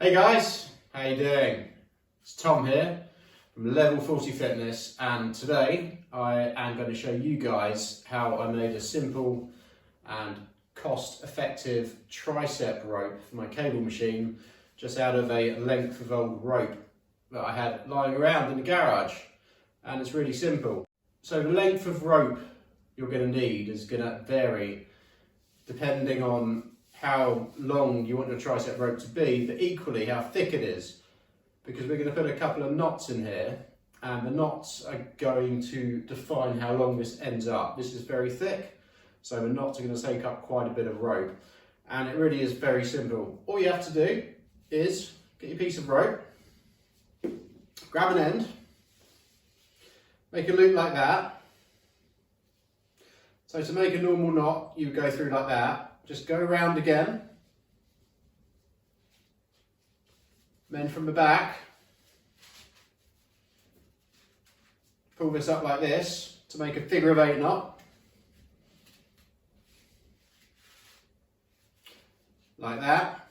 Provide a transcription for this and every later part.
Hey guys, how you doing? It's Tom here from Level 40 Fitness, and today I am going to show you guys how I made a simple and cost-effective tricep rope for my cable machine just out of a length of old rope that I had lying around in the garage. And it's really simple. So the length of rope you're going to need is going to vary depending on how long you want your tricep rope to be, but equally how thick it is, because we're going to put a couple of knots in here, and the knots are going to define how long this ends up. This is very thick, so the knots are going to take up quite a bit of rope, and it really is very simple. All you have to do is get your piece of rope, grab an end, make a loop like that. So to make a normal knot, you go through like that. Just go around again, then from the back, pull this up like this to make a figure of 8 knot, like that.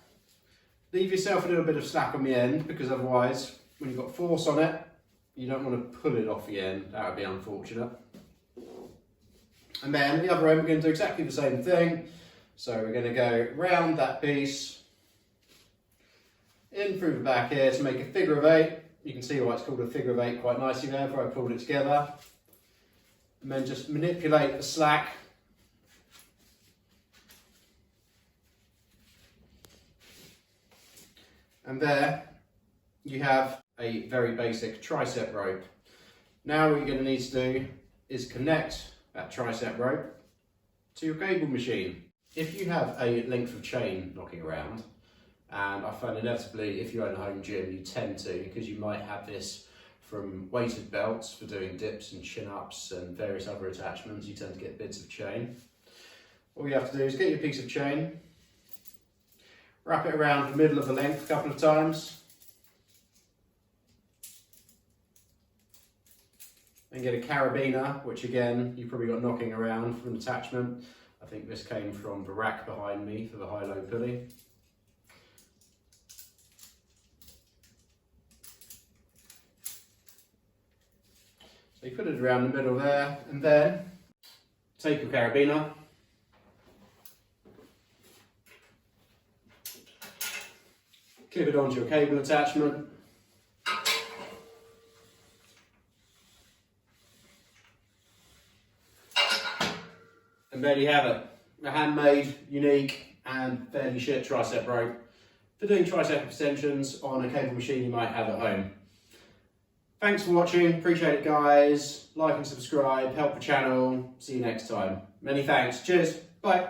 Leave yourself a little bit of slack on the end, because otherwise when you've got force on it, you don't want to pull it off the end. That would be unfortunate. And then the other end, we're going to do exactly the same thing. So we're going to go round that piece, in through the back here to make a figure of 8. You can see why it's called a figure of 8 quite nicely there, before I pulled it together. And then just manipulate the slack. And there you have a very basic tricep rope. Now what you're going to need to do is connect that tricep rope to your cable machine. If you have a length of chain knocking around, and I find inevitably if you own a home gym you tend to, because you might have this from weighted belts for doing dips and chin-ups and various other attachments, you tend to get bits of chain. All you have to do is get your piece of chain, wrap it around the middle of the length a couple of times, and get a carabiner, which again you probably got knocking around from an attachment. I think this came from the rack behind me for the high-low pulley. So you put it around the middle there, and then take your carabiner, clip it onto your cable attachment, and there you have it, a handmade, unique and fairly shit tricep rope for doing tricep extensions on a cable machine you might have at home. Thanks for watching, appreciate it guys, like and subscribe, help the channel, see you next time. Many thanks, cheers, bye.